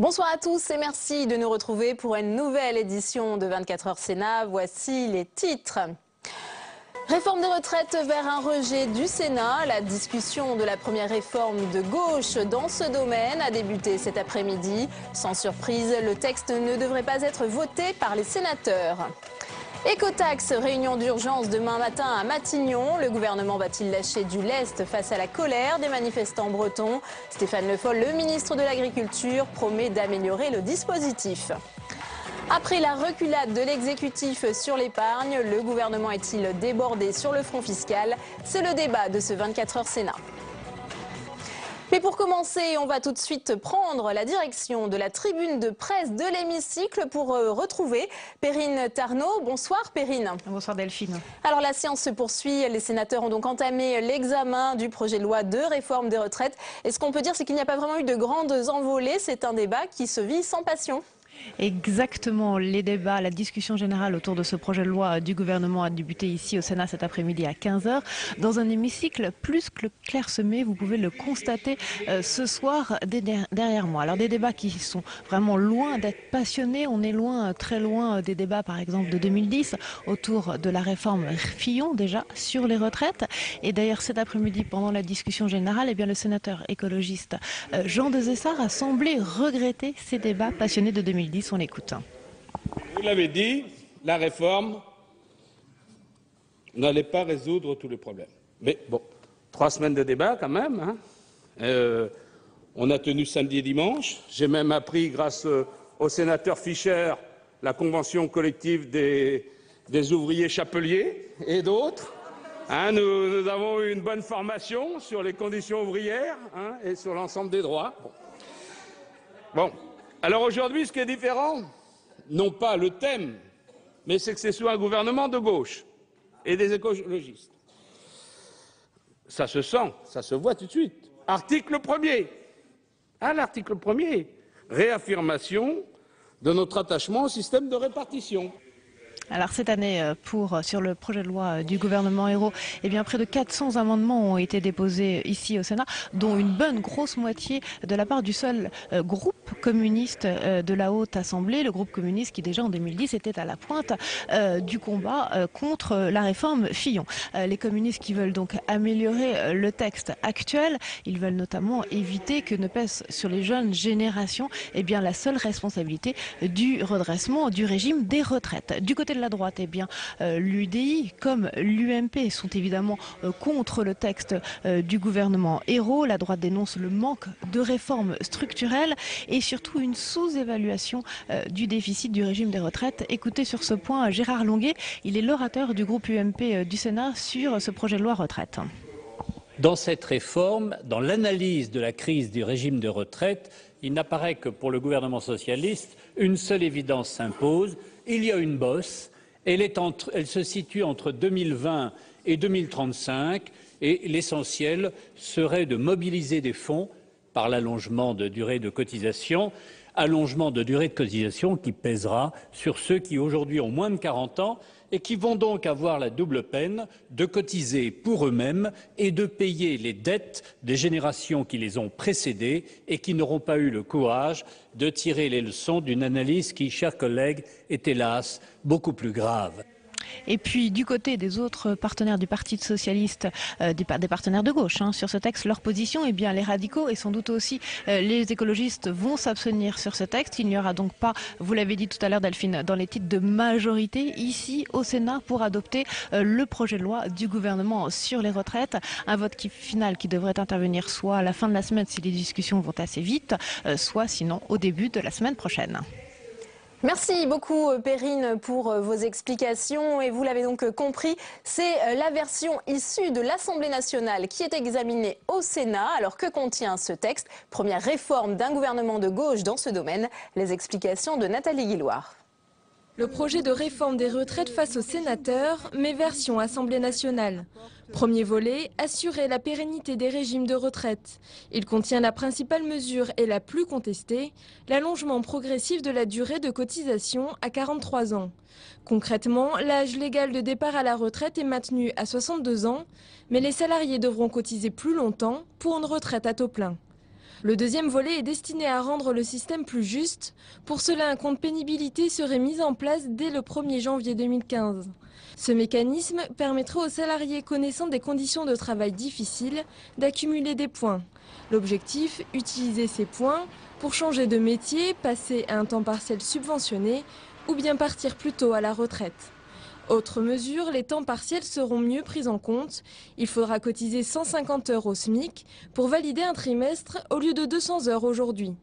Bonsoir à tous et merci de nous retrouver pour une nouvelle édition de 24 heures Sénat. Voici les titres. Réforme des retraites vers un rejet du Sénat. La discussion de la première réforme de gauche dans ce domaine a débuté cet après-midi. Sans surprise, le texte ne devrait pas être voté par les sénateurs. Écotaxe, réunion d'urgence demain matin à Matignon. Le gouvernement va-t-il lâcher du lest face à la colère des manifestants bretons? Stéphane Le Foll, le ministre de l'Agriculture, promet d'améliorer le dispositif. Après la reculade de l'exécutif sur l'épargne, le gouvernement est-il débordé sur le front fiscal? C'est le débat de ce 24 heures Sénat. Mais pour commencer, on va tout de suite prendre la direction de la tribune de presse de l'hémicycle pour retrouver Perrine Tarnaud. Bonsoir Perrine. Bonsoir Delphine. Alors la séance se poursuit. Les sénateurs ont donc entamé l'examen du projet de loi de réforme des retraites. Et ce qu'on peut dire, c'est qu'il n'y a pas vraiment eu de grandes envolées. C'est un débat qui se vit sans passion. Exactement, les débats, la discussion générale autour de ce projet de loi du gouvernement a débuté ici au Sénat cet après-midi à 15 h dans un hémicycle plus que clairsemé, vous pouvez le constater ce soir derrière moi. Alors des débats qui sont vraiment loin d'être passionnés, on est loin, très loin des débats par exemple de 2010 autour de la réforme Fillon déjà sur les retraites. Et d'ailleurs cet après-midi pendant la discussion générale, eh bien, le sénateur écologiste Jean Desessard a semblé regretter ces débats passionnés de 2010. On l'écoute. Vous l'avez dit, la réforme n'allait pas résoudre tous les problèmes. Mais bon, 3 semaines de débat quand même. On a tenu samedi et dimanche. J'ai même appris, grâce au sénateur Fischer, la convention collective des ouvriers chapeliers et d'autres. Nous avons eu une bonne formation sur les conditions ouvrières et sur l'ensemble des droits. Bon. Alors aujourd'hui, ce qui est différent, non pas le thème, mais c'est que c'est sous un gouvernement de gauche et des écologistes. Ça se sent, ça se voit tout de suite. Article 1er. L'article 1er. Réaffirmation de notre attachement au système de répartition. Alors cette année, sur le projet de loi du gouvernement Ayrault, eh bien près de 400 amendements ont été déposés ici au Sénat, dont une bonne grosse moitié de la part du seul groupe communiste de la Haute Assemblée, le groupe communiste qui déjà en 2010 était à la pointe du combat contre la réforme Fillon. Les communistes qui veulent donc améliorer le texte actuel, ils veulent notamment éviter que ne pèse sur les jeunes générations eh bien, la seule responsabilité du redressement du régime des retraites. Du côté de la droite, eh bien, l'UDI comme l'UMP sont évidemment contre le texte du gouvernement Ayrault. La droite dénonce le manque de réformes structurelles et surtout une sous-évaluation du déficit du régime des retraites. Écoutez sur ce point Gérard Longuet, il est l'orateur du groupe UMP du Sénat sur ce projet de loi retraite. Dans cette réforme, dans l'analyse de la crise du régime de retraite, il n'apparaît que pour le gouvernement socialiste, une seule évidence s'impose. Il y a une bosse, elle se situe entre 2020 et 2035 et l'essentiel serait de mobiliser des fonds par l'allongement de durée de cotisation, qui pèsera sur ceux qui aujourd'hui ont moins de 40 ans et qui vont donc avoir la double peine de cotiser pour eux-mêmes et de payer les dettes des générations qui les ont précédés et qui n'auront pas eu le courage de tirer les leçons d'une analyse qui, chers collègues, est hélas beaucoup plus grave. Et puis du côté des autres partenaires du Parti socialiste, des partenaires de gauche sur ce texte, leur position, eh bien les radicaux et sans doute aussi les écologistes vont s'abstenir sur ce texte. Il n'y aura donc pas, vous l'avez dit tout à l'heure Delphine, dans les titres de majorité ici au Sénat pour adopter le projet de loi du gouvernement sur les retraites. Un vote final qui devrait intervenir soit à la fin de la semaine si les discussions vont assez vite, soit sinon au début de la semaine prochaine. Merci beaucoup Perrine pour vos explications et vous l'avez donc compris, c'est la version issue de l'Assemblée nationale qui est examinée au Sénat. Alors que contient ce texte? Première réforme d'un gouvernement de gauche dans ce domaine. Les explications de Nathalie Guilloire. Le projet de réforme des retraites face aux sénateurs, mais version Assemblée nationale. Premier volet, assurer la pérennité des régimes de retraite. Il contient la principale mesure et la plus contestée, l'allongement progressif de la durée de cotisation à 43 ans. Concrètement, l'âge légal de départ à la retraite est maintenu à 62 ans, mais les salariés devront cotiser plus longtemps pour une retraite à taux plein. Le deuxième volet est destiné à rendre le système plus juste. Pour cela, un compte pénibilité serait mis en place dès le 1er janvier 2015. Ce mécanisme permettrait aux salariés connaissant des conditions de travail difficiles d'accumuler des points. L'objectif, utiliser ces points pour changer de métier, passer à un temps partiel subventionné ou bien partir plus tôt à la retraite. Autre mesure, les temps partiels seront mieux pris en compte. Il faudra cotiser 150 heures au SMIC pour valider un trimestre au lieu de 200 heures aujourd'hui.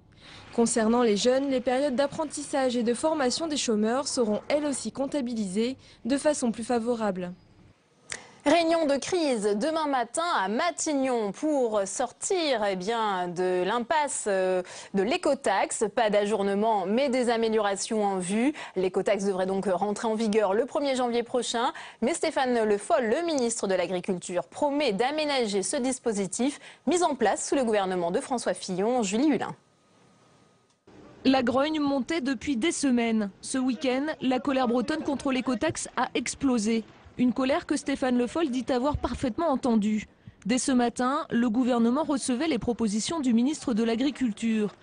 Concernant les jeunes, les périodes d'apprentissage et de formation des chômeurs seront elles aussi comptabilisées de façon plus favorable. Réunion de crise demain matin à Matignon pour sortir de l'impasse de l'écotaxe. Pas d'ajournement mais des améliorations en vue. L'écotaxe devrait donc rentrer en vigueur le 1er janvier prochain. Mais Stéphane Le Foll, le ministre de l'Agriculture, promet d'aménager ce dispositif mis en place sous le gouvernement de François Fillon. Julie Hulin. La grogne montait depuis des semaines. Ce week-end, la colère bretonne contre l'écotaxe a explosé. Une colère que Stéphane Le Foll dit avoir parfaitement entendue. Dès ce matin, le gouvernement recevait les propositions du ministre de l'Agriculture.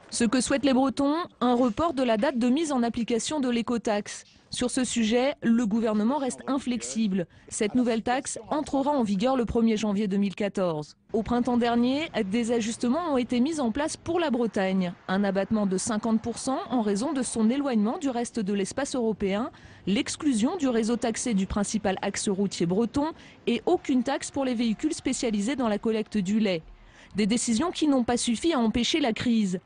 Ce que souhaitent les Bretons, un report de la date de mise en application de l'écotaxe. Sur ce sujet, le gouvernement reste inflexible. Cette nouvelle taxe entrera en vigueur le 1er janvier 2014. Au printemps dernier, des ajustements ont été mis en place pour la Bretagne. Un abattement de 50% en raison de son éloignement du reste de l'espace européen, l'exclusion du réseau taxé du principal axe routier breton et aucune taxe pour les véhicules spécialisés dans la collecte du lait. Des décisions qui n'ont pas suffi à empêcher la crise.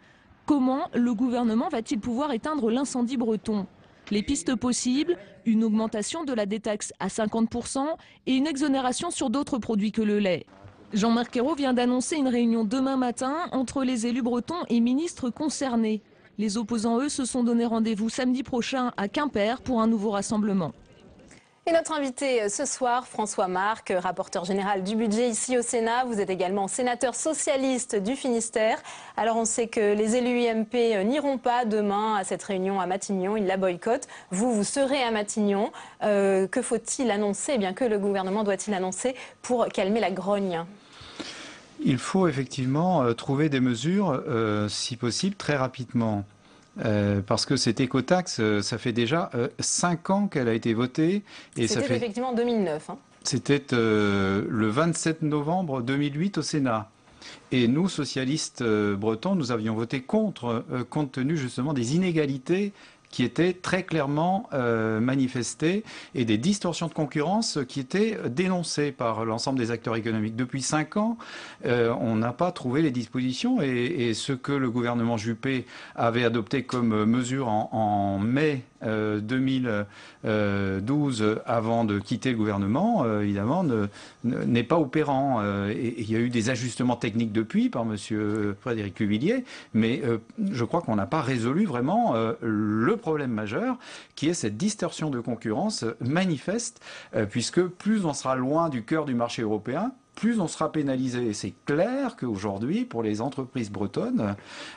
Comment le gouvernement va-t-il pouvoir éteindre l'incendie breton ? Les pistes possibles, une augmentation de la détaxe à 50% et une exonération sur d'autres produits que le lait. Jean-Marc Ayrault vient d'annoncer une réunion demain matin entre les élus bretons et ministres concernés. Les opposants, eux, se sont donné rendez-vous samedi prochain à Quimper pour un nouveau rassemblement. Et notre invité ce soir, François Marc, rapporteur général du budget ici au Sénat. Vous êtes également sénateur socialiste du Finistère. Alors on sait que les élus UMP n'iront pas demain à cette réunion à Matignon, ils la boycottent. Vous serez à Matignon. Que faut-il annoncer, que le gouvernement doit-il annoncer pour calmer la grogne ? Il faut effectivement trouver des mesures, si possible, très rapidement. Parce que cette écotaxe, ça fait déjà 5 ans qu'elle a été votée. C'était effectivement en 2009. C'était le 27 novembre 2008 au Sénat. Et nous, socialistes bretons, nous avions voté contre, compte tenu justement des inégalités qui étaient très clairement manifestées et des distorsions de concurrence qui étaient dénoncées par l'ensemble des acteurs économiques. Depuis 5 ans, on n'a pas trouvé les dispositions et ce que le gouvernement Juppé avait adopté comme mesure en mai 2012 avant de quitter le gouvernement, évidemment, n'est pas opérant. Et il y a eu des ajustements techniques depuis par M. Frédéric Cuvillier, mais je crois qu'on n'a pas résolu vraiment le problème majeur, qui est cette distorsion de concurrence manifeste, puisque plus on sera loin du cœur du marché européen, plus on sera pénalisé. Et c'est clair qu'aujourd'hui, pour les entreprises bretonnes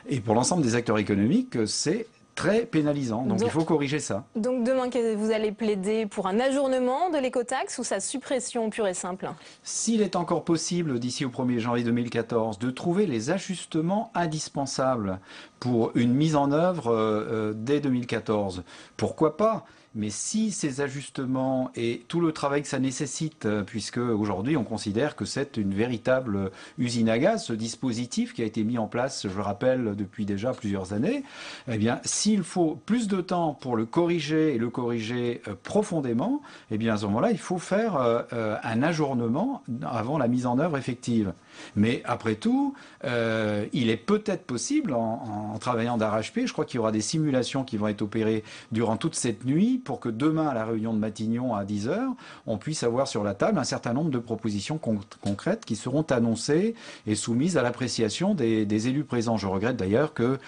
et pour l'ensemble des acteurs économiques, c'est très pénalisant. Donc il faut corriger ça. Donc demain, vous allez plaider pour un ajournement de l'écotaxe ou sa suppression pure et simple? S'il est encore possible, d'ici au 1er janvier 2014, de trouver les ajustements indispensables pour une mise en œuvre dès 2014, pourquoi pas? Mais si ces ajustements et tout le travail que ça nécessite, puisque aujourd'hui on considère que c'est une véritable usine à gaz, ce dispositif qui a été mis en place, je le rappelle, depuis déjà plusieurs années, eh bien, s'il faut plus de temps pour le corriger et le corriger profondément, eh bien, à ce moment-là, il faut faire un ajournement avant la mise en œuvre effective. Mais après tout, il est peut-être possible, en travaillant d'arrache-pied, je crois qu'il y aura des simulations qui vont être opérées durant toute cette nuit pour que demain, à la réunion de Matignon à 10 h, on puisse avoir sur la table un certain nombre de propositions concrètes qui seront annoncées et soumises à l'appréciation des élus présents. Je regrette d'ailleurs que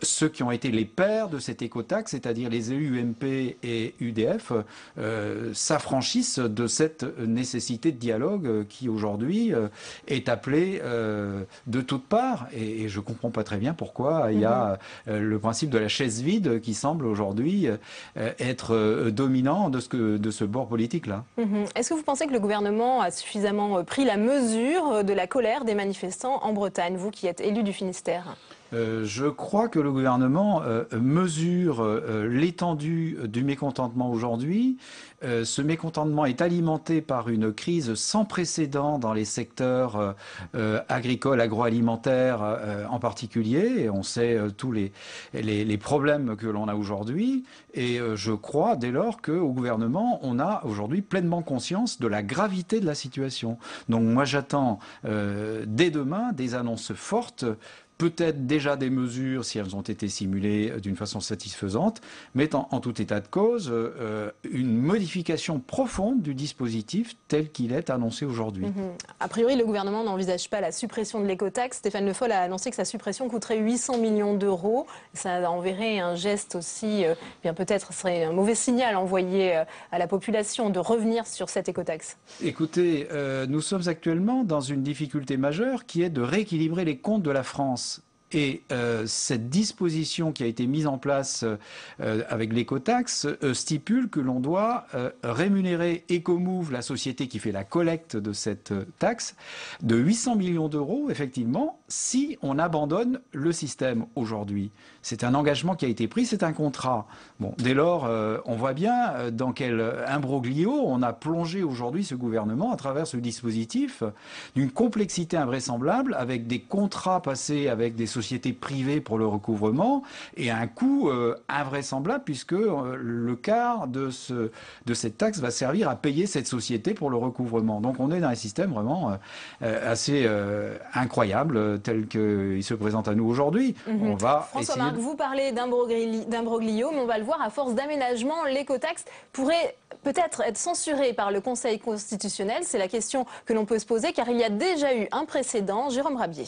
ceux qui ont été les pères de cette écotaxe, c'est-à-dire les élus UMP et UDF, s'affranchissent de cette nécessité de dialogue qui aujourd'hui est appelée appelé de toutes parts. Et je ne comprends pas très bien pourquoi il y a le principe de la chaise vide qui semble aujourd'hui être dominant de ce bord politique-là. Est-ce que vous pensez que le gouvernement a suffisamment pris la mesure de la colère des manifestants en Bretagne, vous qui êtes élu du Finistère? Je crois que le gouvernement mesure l'étendue du mécontentement aujourd'hui. Ce mécontentement est alimenté par une crise sans précédent dans les secteurs agricoles, agroalimentaires en particulier. Et on sait tous les problèmes que l'on a aujourd'hui. Et je crois dès lors qu'au gouvernement, on a aujourd'hui pleinement conscience de la gravité de la situation. Donc moi j'attends dès demain des annonces fortes, peut-être déjà des mesures, si elles ont été simulées d'une façon satisfaisante, mais en tout état de cause, une modification profonde du dispositif tel qu'il est annoncé aujourd'hui. A priori, le gouvernement n'envisage pas la suppression de l'écotaxe. Stéphane Le Foll a annoncé que sa suppression coûterait 800 millions d'euros. Ça enverrait un geste aussi, bien peut-être serait un mauvais signal envoyé à la population de revenir sur cette écotaxe. Écoutez, nous sommes actuellement dans une difficulté majeure qui est de rééquilibrer les comptes de la France. Et cette disposition qui a été mise en place avec l'écotaxe stipule que l'on doit rémunérer Ecomove, la société qui fait la collecte de cette taxe, de 800 millions d'euros, effectivement, si on abandonne le système aujourd'hui. C'est un engagement qui a été pris, c'est un contrat. Bon, dès lors, on voit bien dans quel imbroglio on a plongé aujourd'hui ce gouvernement à travers ce dispositif d'une complexité invraisemblable, avec des contrats passés avec des sociétés privées pour le recouvrement et un coût invraisemblable puisque le quart de cette taxe va servir à payer cette société pour le recouvrement. Donc on est dans un système vraiment assez incroyable tel qu'il se présente à nous aujourd'hui. On va François Marc, vous parlez d'imbroglio, mais on va le voir, à force d'aménagement, l'écotaxe pourrait peut-être être censurée par le Conseil constitutionnel. C'est la question que l'on peut se poser, car il y a déjà eu un précédent. Jérôme Rabier.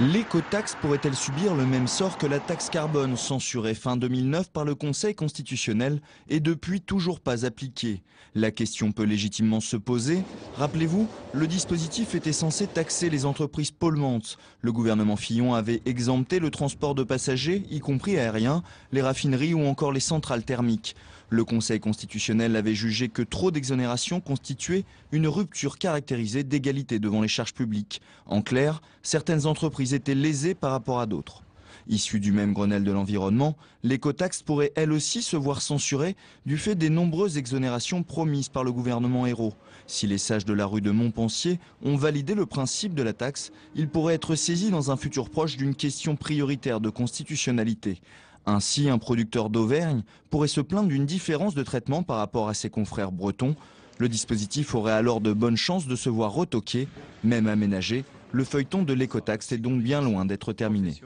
L'écotaxe pourrait-elle subir le même sort que la taxe carbone, censurée fin 2009 par le Conseil constitutionnel et depuis toujours pas appliquée? La question peut légitimement se poser. Rappelez-vous, le dispositif était censé taxer les entreprises polluantes. Le gouvernement Fillon avait exempté le transport de passagers, y compris aériens, les raffineries ou encore les centrales thermiques. Le Conseil constitutionnel avait jugé que trop d'exonérations constituaient une rupture caractérisée d'égalité devant les charges publiques. En clair, certaines entreprises étaient lésées par rapport à d'autres. Issue du même Grenelle de l'environnement, l'écotaxe pourrait elle aussi se voir censurée du fait des nombreuses exonérations promises par le gouvernement Ayrault. Si les sages de la rue de Montpensier ont validé le principe de la taxe, il pourrait être saisi dans un futur proche d'une question prioritaire de constitutionnalité. Ainsi, un producteur d'Auvergne pourrait se plaindre d'une différence de traitement par rapport à ses confrères bretons. Le dispositif aurait alors de bonnes chances de se voir retoqué, même aménagé. Le feuilleton de l'écotaxe est donc bien loin d'être terminé.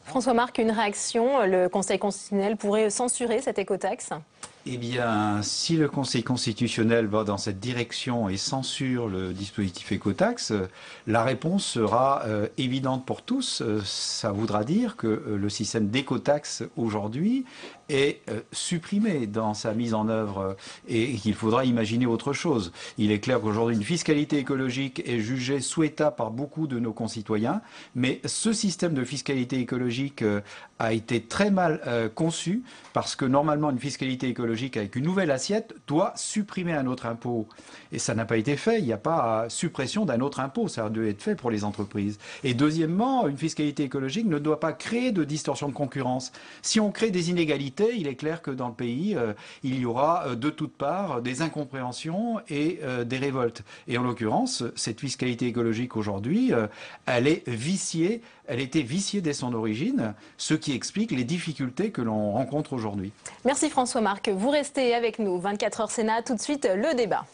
François Marc, une réaction, le Conseil constitutionnel pourrait censurer cette écotaxe? Eh bien, si le Conseil constitutionnel va dans cette direction et censure le dispositif écotaxe, la réponse sera évidente pour tous. Ça voudra dire que le système d'écotaxe aujourd'hui est supprimé dans sa mise en œuvre et qu'il faudra imaginer autre chose. Il est clair qu'aujourd'hui, une fiscalité écologique est jugée souhaitable par beaucoup de nos concitoyens, mais ce système de fiscalité écologique a été très mal conçu parce que normalement, une fiscalité écologique avec une nouvelle assiette doit supprimer un autre impôt. Et ça n'a pas été fait. Il n'y a pas suppression d'un autre impôt. Ça doit être fait pour les entreprises. Et deuxièmement, une fiscalité écologique ne doit pas créer de distorsion de concurrence. Si on crée des inégalités, il est clair que dans le pays, il y aura de toutes parts des incompréhensions et des révoltes. Et en l'occurrence, cette fiscalité écologique aujourd'hui, elle est viciée. Elle était viciée dès son origine, ce qui explique les difficultés que l'on rencontre aujourd'hui. Merci François Marc. Vous restez avec nous. 24 heures Sénat, tout de suite le débat.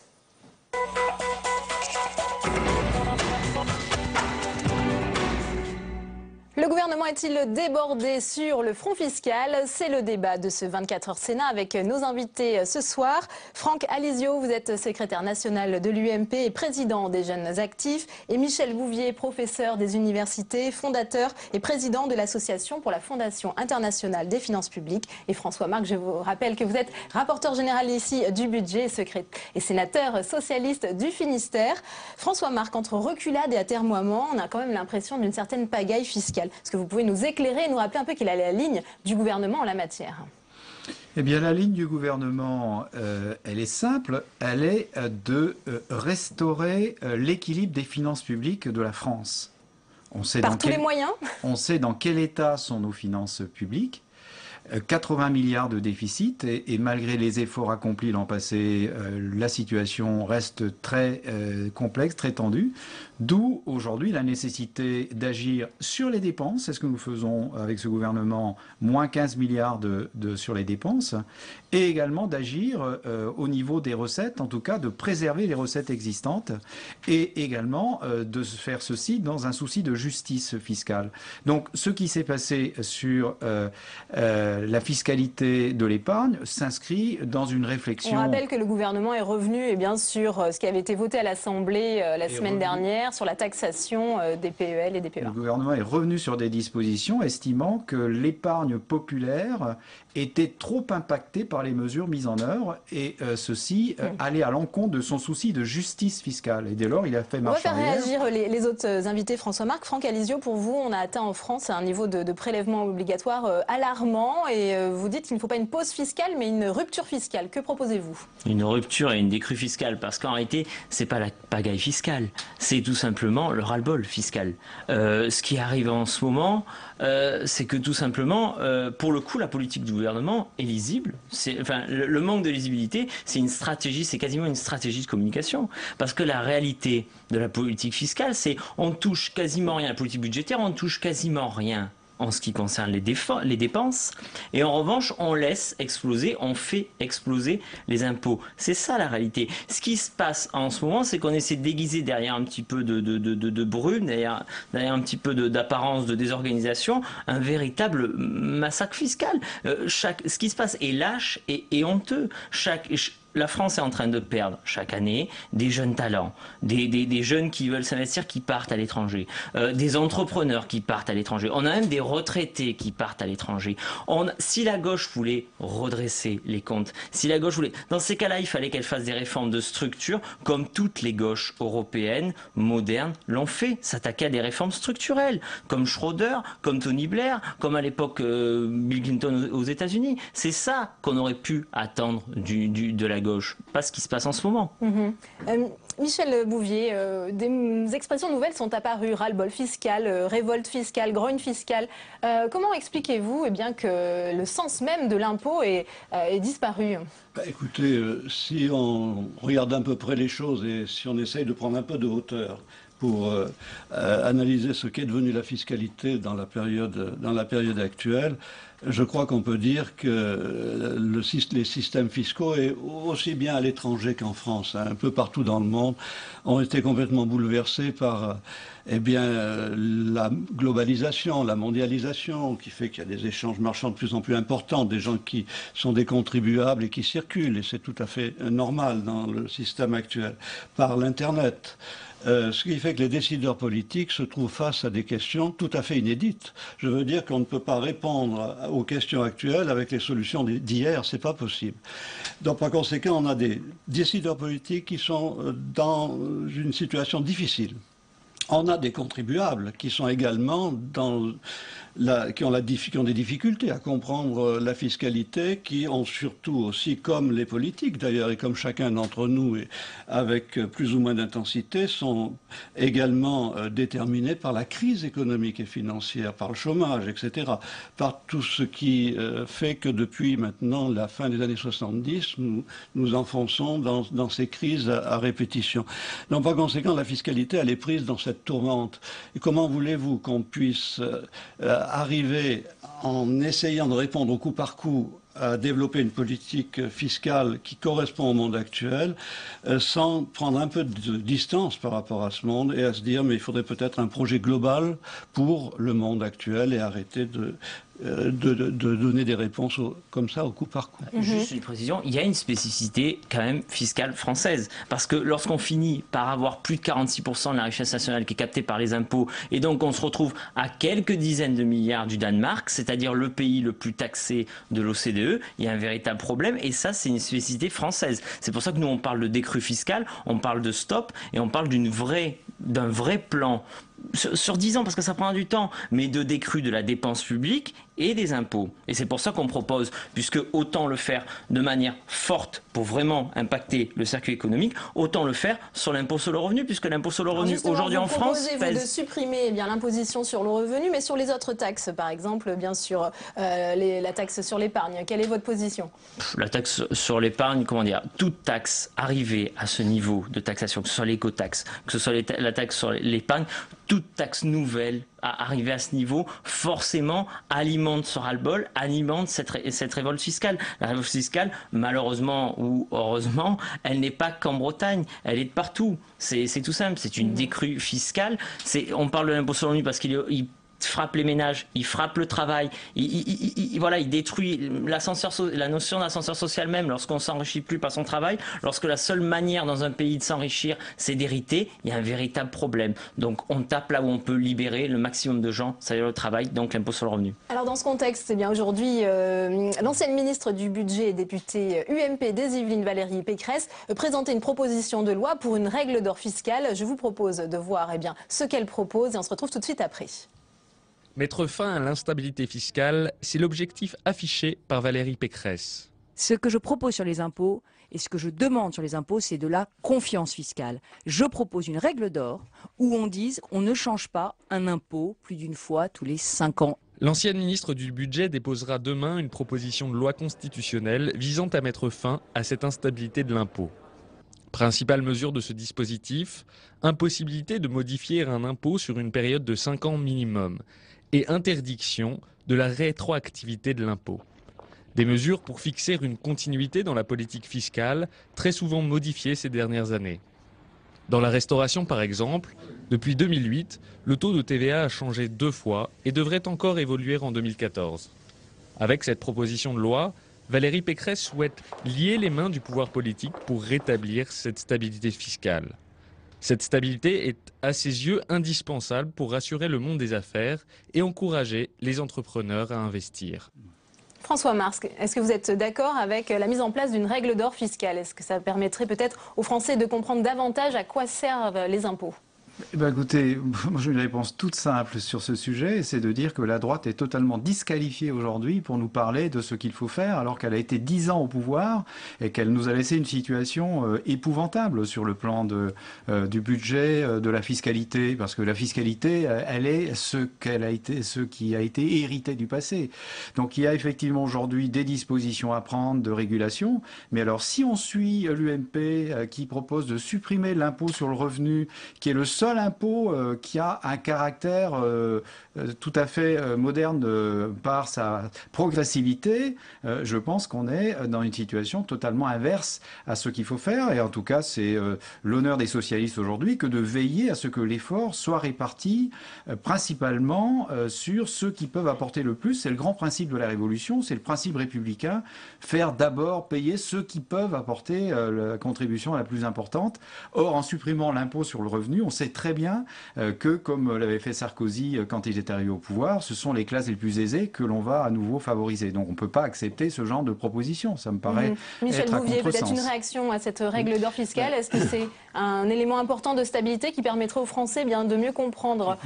Le gouvernement gouvernement est-il débordé sur le front fiscal? C'est le débat de ce 24h Sénat avec nos invités ce soir. Franck Alizio, vous êtes secrétaire national de l'UMP et président des Jeunes Actifs. Et Michel Bouvier, professeur des universités, fondateur et président de l'Association pour la Fondation internationale des finances publiques. Et François Marc, je vous rappelle que vous êtes rapporteur général ici du budget et sénateur socialiste du Finistère. François Marc, entre reculade et atermoiement, on a quand même l'impression d'une certaine pagaille fiscale. Est-ce que vous pouvez nous éclairer et nous rappeler un peu quelle est la ligne du gouvernement en la matière? Eh bien, la ligne du gouvernement, elle est simple. Elle est de restaurer l'équilibre des finances publiques de la France. On sait Par tous les moyens? On sait dans quel état sont nos finances publiques. 80 milliards de déficit et malgré les efforts accomplis l'an passé, la situation reste très complexe, très tendue. D'où aujourd'hui la nécessité d'agir sur les dépenses. C'est ce que nous faisons avec ce gouvernement, moins 15 milliards sur les dépenses. Et également d'agir au niveau des recettes, en tout cas de préserver les recettes existantes. Et également de faire ceci dans un souci de justice fiscale. Donc ce qui s'est passé sur la fiscalité de l'épargne s'inscrit dans une réflexion. On rappelle que le gouvernement est revenu sur ce qui avait été voté à l'Assemblée la semaine dernière sur la taxation des PEL et des PEA. Le gouvernement est revenu sur des dispositions estimant que l'épargne populaire était trop impactée par les mesures mises en œuvre et ceci allait à l'encontre de son souci de justice fiscale. Et dès lors, il a fait marche arrière. On va faire réagir les autres invités. François Marc, Franck Alizio, pour vous, on a atteint en France un niveau de prélèvement obligatoire alarmant et vous dites qu'il ne faut pas une pause fiscale mais une rupture fiscale. Que proposez-vous? Une rupture et une décrue fiscale, parce qu'en réalité, c'est pas la pagaille fiscale, c'est tout simplement le ras-le-bol fiscal. Ce qui arrive en ce moment, c'est que tout simplement, pour le coup, la politique du gouvernement est lisible. Le manque de lisibilité, c'est une stratégie, c'est quasiment une stratégie de communication. Parce que la réalité de la politique fiscale, c'est on touche quasiment rien à la politique budgétaire, on ne touche quasiment rien en ce qui concerne les dépenses, et en revanche, on laisse exploser, on fait exploser les impôts. C'est ça la réalité. Ce qui se passe en ce moment, c'est qu'on essaie de déguiser derrière un petit peu de brume, derrière un petit peu d'apparence de désorganisation, un véritable massacre fiscal. Ce qui se passe est lâche et honteux. La France est en train de perdre chaque année des jeunes talents, des jeunes qui veulent s'investir, qui partent à l'étranger, des entrepreneurs qui partent à l'étranger. On a même des retraités qui partent à l'étranger. Si la gauche voulait redresser les comptes, si la gauche voulait, dans ces cas-là, il fallait qu'elle fasse des réformes de structure, comme toutes les gauches européennes modernes l'ont fait, s'attaquer à des réformes structurelles, comme Schroeder, comme Tony Blair, comme à l'époque Bill Clinton aux États-Unis. C'est ça qu'on aurait pu attendre de la gauche, pas ce qui se passe en ce moment. Michel Bouvier, des expressions nouvelles sont apparues, ras-le-bol fiscal, révolte fiscale, grogne fiscale. Comment expliquez-vous que le sens même de l'impôt est disparu? Écoutez, si on regarde à peu près les choses et si on essaye de prendre un peu de hauteur pour analyser ce qu'est devenu la fiscalité dans la période actuelle, je crois qu'on peut dire que les systèmes fiscaux, et aussi bien à l'étranger qu'en France, un peu partout dans le monde, ont été complètement bouleversés par la globalisation, la mondialisation, qui fait qu'il y a des échanges marchands de plus en plus importants, des gens qui sont des contribuables et qui circulent, et c'est tout à fait normal dans le système actuel, par l'Internet. Ce qui fait que les décideurs politiques se trouvent face à des questions tout à fait inédites. Je veux dire qu'on ne peut pas répondre aux questions actuelles avec les solutions d'hier, c'est pas possible. Donc par conséquent, on a des décideurs politiques qui sont dans une situation difficile. On a des contribuables qui sont également qui ont des difficultés à comprendre la fiscalité, qui ont surtout aussi, comme les politiques d'ailleurs, et comme chacun d'entre nous, et avec plus ou moins d'intensité, sont également déterminés par la crise économique et financière, par le chômage, etc., par tout ce qui fait que depuis maintenant la fin des années 70, nous enfonçons dans ces crises à répétition. Donc par conséquent, la fiscalité, elle est prise dans cette tourmente. Et comment voulez-vous qu'on puisse arriver, en essayant de répondre au coup par coup à développer une politique fiscale qui correspond au monde actuel, sans prendre un peu de distance par rapport à ce monde et à se dire mais il faudrait peut-être un projet global pour le monde actuel et arrêter de donner des réponses comme ça au coup par coup. Juste une précision, il y a une spécificité quand même fiscale française. Parce que lorsqu'on finit par avoir plus de 46% de la richesse nationale qui est captée par les impôts, et donc on se retrouve à quelques dizaines de milliards du Danemark, c'est-à-dire le pays le plus taxé de l'OCDE, il y a un véritable problème, et ça c'est une spécificité française. C'est pour ça que nous on parle de décrue fiscale, on parle de stop, et on parle d'un vrai plan sur 10 ans, parce que ça prend du temps, mais de décrue de la dépense publique et des impôts. Et c'est pour ça qu'on propose, puisque autant le faire de manière forte pour vraiment impacter le circuit économique, autant le faire sur l'impôt sur le revenu, puisque l'impôt sur le revenu aujourd'hui en France pèse... de supprimer l'imposition sur le revenu, mais sur les autres taxes, par exemple, bien sûr, la taxe sur l'épargne. Quelle est votre position? La taxe sur l'épargne, comment dire, toute taxe arrivée à ce niveau de taxation, que ce soit l'écotaxe, que ce soit la taxe sur l'épargne, toute taxe nouvelle arrivée à ce niveau, forcément alimente ce ras-le-bol, alimente cette révolte fiscale. La révolte fiscale, malheureusement ou heureusement, elle n'est pas qu'en Bretagne, elle est de partout. C'est tout simple, c'est une décrue fiscale. On parle de l'impôt sur le revenu parce qu'il frappe les ménages, il frappe le travail, il détruit la notion d'ascenseur social même lorsqu'on ne s'enrichit plus par son travail, lorsque la seule manière dans un pays de s'enrichir c'est d'hériter, il y a un véritable problème. Donc on tape là où on peut libérer le maximum de gens, c'est-à-dire le travail, donc l'impôt sur le revenu. Alors dans ce contexte, eh bien aujourd'hui, l'ancienne ministre du Budget et députée UMP des Yvelines, Valérie Pécresse, présentait une proposition de loi pour une règle d'or fiscale. Je vous propose de voir ce qu'elle propose et on se retrouve tout de suite après. Mettre fin à l'instabilité fiscale, c'est l'objectif affiché par Valérie Pécresse. Ce que je propose sur les impôts et ce que je demande sur les impôts, c'est de la confiance fiscale. Je propose une règle d'or où on dise qu'on ne change pas un impôt plus d'une fois tous les 5 ans. L'ancienne ministre du Budget déposera demain une proposition de loi constitutionnelle visant à mettre fin à cette instabilité de l'impôt. Principale mesure de ce dispositif, impossibilité de modifier un impôt sur une période de 5 ans minimum et interdiction de la rétroactivité de l'impôt. Des mesures pour fixer une continuité dans la politique fiscale, très souvent modifiée ces dernières années. Dans la restauration par exemple, depuis 2008, le taux de TVA a changé 2 fois et devrait encore évoluer en 2014. Avec cette proposition de loi, Valérie Pécresse souhaite lier les mains du pouvoir politique pour rétablir cette stabilité fiscale. Cette stabilité est, à ses yeux, indispensable pour rassurer le monde des affaires et encourager les entrepreneurs à investir. François Marx, est-ce que vous êtes d'accord avec la mise en place d'une règle d'or fiscale? Est-ce que ça permettrait peut-être aux Français de comprendre davantage à quoi servent les impôts? Écoutez, moi j'ai une réponse toute simple sur ce sujet, c'est de dire que la droite est totalement disqualifiée aujourd'hui pour nous parler de ce qu'il faut faire, alors qu'elle a été 10 ans au pouvoir et qu'elle nous a laissé une situation épouvantable sur le plan du budget, de la fiscalité, parce que la fiscalité, elle est ce qui a été hérité du passé. Donc il y a effectivement aujourd'hui des dispositions à prendre de régulation, mais alors si on suit l'UMP qui propose de supprimer l'impôt sur le revenu, qui est le seul impôt qui a un caractère tout à fait moderne par sa progressivité, je pense qu'on est dans une situation totalement inverse à ce qu'il faut faire. Et en tout cas, c'est l'honneur des socialistes aujourd'hui que de veiller à ce que l'effort soit réparti principalement sur ceux qui peuvent apporter le plus. C'est le grand principe de la Révolution, c'est le principe républicain, faire d'abord payer ceux qui peuvent apporter la contribution la plus importante. Or, en supprimant l'impôt sur le revenu, on sait très bien que, comme l'avait fait Sarkozy quand il est arrivé au pouvoir, ce sont les classes les plus aisées que l'on va à nouveau favoriser. Donc on ne peut pas accepter ce genre de proposition. Ça me paraît Michel être à Bouvier, contresens. peut-être une réaction à cette règle d'or fiscale. Est-ce que c'est un élément important de stabilité qui permettrait aux Français de mieux comprendre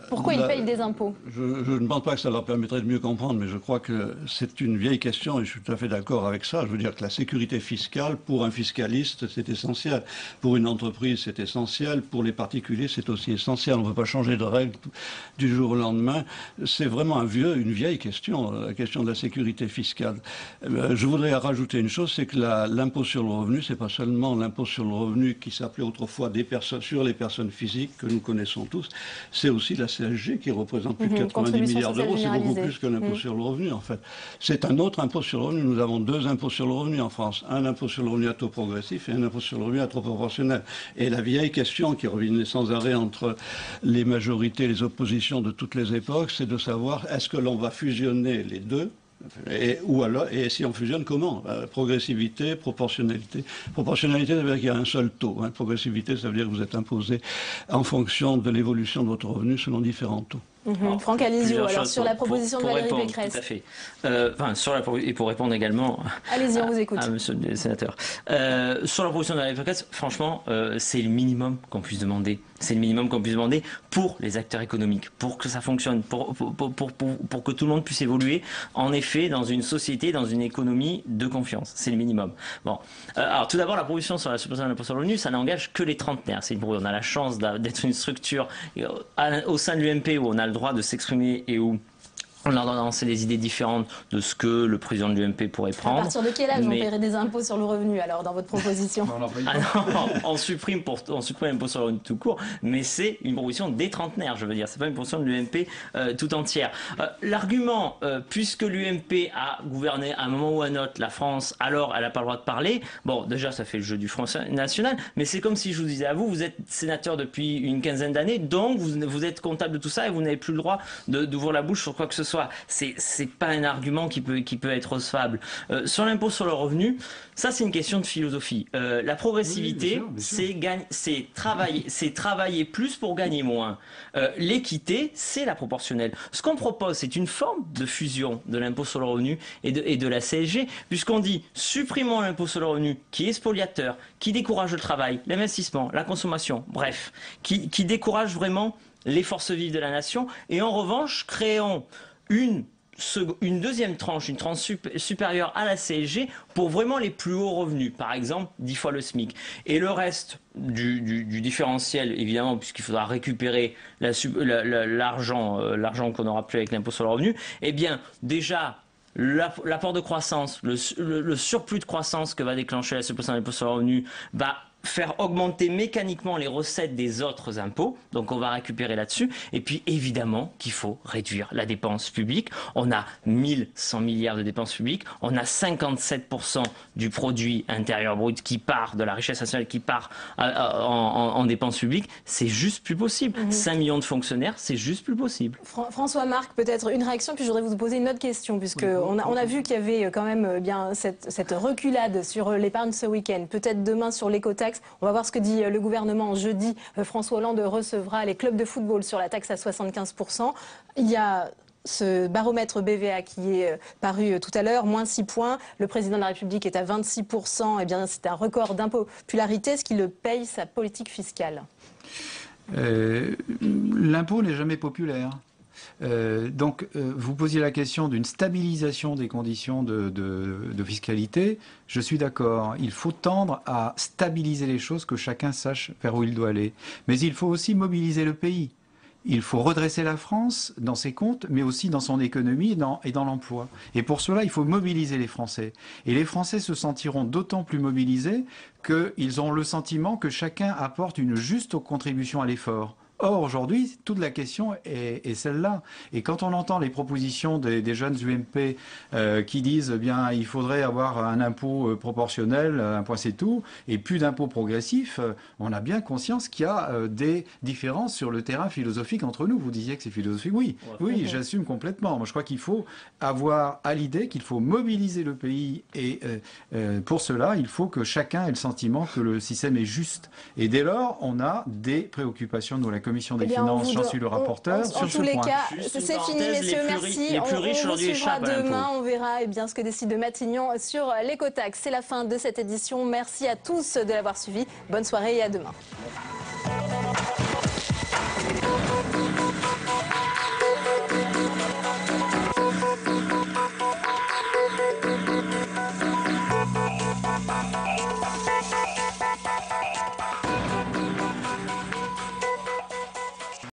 pourquoi ils payent des impôts? Je ne pense pas que ça leur permettrait de mieux comprendre, mais je crois que c'est une vieille question et je suis tout à fait d'accord avec ça. Je veux dire que la sécurité fiscale, pour un fiscaliste, c'est essentiel. Pour une entreprise, c'est essentiel. Pour les les particuliers, c'est aussi essentiel. On ne peut pas changer de règles du jour au lendemain. C'est vraiment une vieille question, la question de la sécurité fiscale. Je voudrais rajouter une chose, c'est que l'impôt sur le revenu, c'est pas seulement l'impôt sur le revenu qui s'appelait autrefois sur les personnes physiques que nous connaissons tous, c'est aussi la CSG qui représente plus de 90 milliards d'euros. C'est beaucoup plus que l'impôt sur le revenu, en fait. C'est un autre impôt sur le revenu. Nous avons deux impôts sur le revenu en France. Un impôt sur le revenu à taux progressif et un impôt sur le revenu à taux proportionnel. Et la vieille question qui revenait sans arrêt entre les majorités et les oppositions de toutes les époques, c'est de savoir est-ce que l'on va fusionner les deux et si on fusionne, comment? Progressivité, proportionnalité. Proportionnalité, ça veut dire qu'il y a un seul taux. Progressivité, ça veut dire que vous êtes imposé en fonction de l'évolution de votre revenu selon différents taux. Franck Alizio, alors sur la proposition de Valérie Pécresse. Tout à fait. Et pour répondre également allez-y, on vous écoute. À monsieur le sénateur. Sur la proposition de Valérie Pécresse, franchement, c'est le minimum qu'on puisse demander. C'est le minimum qu'on puisse demander pour les acteurs économiques, pour que ça fonctionne, pour que tout le monde puisse évoluer, en effet, dans une société, dans une économie de confiance. C'est le minimum. Bon. Alors, tout d'abord, la proposition sur la suppression de l'impôt sur le revenu, ça n'engage que les trentenaires. On a la chance d'être une structure au sein de l'UMP où on a le droit de s'exprimer et où on a lancé des idées différentes de ce que le président de l'UMP pourrait prendre. À partir de quel âge on paierait des impôts sur le revenu, alors, dans votre proposition? On supprime l'impôt sur le revenu tout court, mais c'est une proposition des trentenaires, je veux dire. C'est pas une proposition de l'UMP tout entière. L'argument, puisque l'UMP a gouverné à un moment ou à un autre la France, alors elle n'a pas le droit de parler. Bon, déjà, ça fait le jeu du Front National, mais c'est comme si je vous disais à vous, vous êtes sénateur depuis une quinzaine d'années, donc vous êtes comptable de tout ça et vous n'avez plus le droit d'ouvrir la bouche sur quoi que ce soit. C'est pas un argument qui peut être recevable. Sur l'impôt sur le revenu, ça c'est une question de philosophie. La progressivité, c'est travailler plus pour gagner moins. L'équité, c'est la proportionnelle. Ce qu'on propose, c'est une forme de fusion de l'impôt sur le revenu et de la CSG, puisqu'on dit supprimons l'impôt sur le revenu qui est spoliateur, qui décourage le travail, l'investissement, la consommation, bref, qui décourage vraiment les forces vives de la nation, et en revanche, créons une deuxième tranche, une tranche supérieure à la CSG pour vraiment les plus hauts revenus, par exemple 10 fois le SMIC. Et le reste du différentiel, évidemment, puisqu'il faudra récupérer l'argent qu'on n'aura plus avec l'impôt sur le revenu, eh bien déjà l'apport de croissance, le surplus de croissance que va déclencher la suppression de l'impôt sur le revenu va faire augmenter mécaniquement les recettes des autres impôts, donc on va récupérer là-dessus, et puis évidemment qu'il faut réduire la dépense publique. On a 1100 milliards de dépenses publiques, on a 57% du produit intérieur brut qui part, de la richesse nationale qui part en dépenses publiques, c'est juste plus possible. 5 millions de fonctionnaires, c'est juste plus possible. François Marc, peut-être une réaction, puis je voudrais vous poser une autre question, puisqu'on on a vu qu'il y avait quand même bien cette reculade sur l'épargne ce week-end, peut-être demain sur l'écotaxe. On va voir ce que dit le gouvernement. Jeudi, François Hollande recevra les clubs de football sur la taxe à 75%. Il y a ce baromètre BVA qui est paru tout à l'heure, moins 6 points. Le président de la République est à 26%. Eh bien, c'est un record d'impopularité. Est-ce qu'il paye sa politique fiscale? L'impôt n'est jamais populaire. Donc, vous posiez la question d'une stabilisation des conditions de fiscalité. Je suis d'accord. Il faut tendre à stabiliser les choses, que chacun sache vers où il doit aller. Mais il faut aussi mobiliser le pays. Il faut redresser la France dans ses comptes, mais aussi dans son économie et dans l'emploi. Et pour cela, il faut mobiliser les Français. Et les Français se sentiront d'autant plus mobilisés qu'ils ont le sentiment que chacun apporte une juste contribution à l'effort. Or, aujourd'hui, toute la question est celle-là. Et quand on entend les propositions des jeunes UMP qui disent bien il faudrait avoir un impôt proportionnel, un point c'est tout, et plus d'impôts progressifs, on a bien conscience qu'il y a des différences sur le terrain philosophique entre nous. Vous disiez que c'est philosophique. Oui, j'assume complètement. Moi, je crois qu'il faut avoir à l'idée qu'il faut mobiliser le pays et pour cela, il faut que chacun ait le sentiment que le système est juste. Et dès lors, on a des préoccupations de la Commission des finances, j'en suis le rapporteur, sur ce point. En tous les cas, c'est fini, messieurs, merci. Les plus riches aujourd'hui échappent à l'impôt. Demain, on verra ce que décide Matignon sur l'écotaxe. C'est la fin de cette édition. Merci à tous de l'avoir suivi. Bonne soirée et à demain.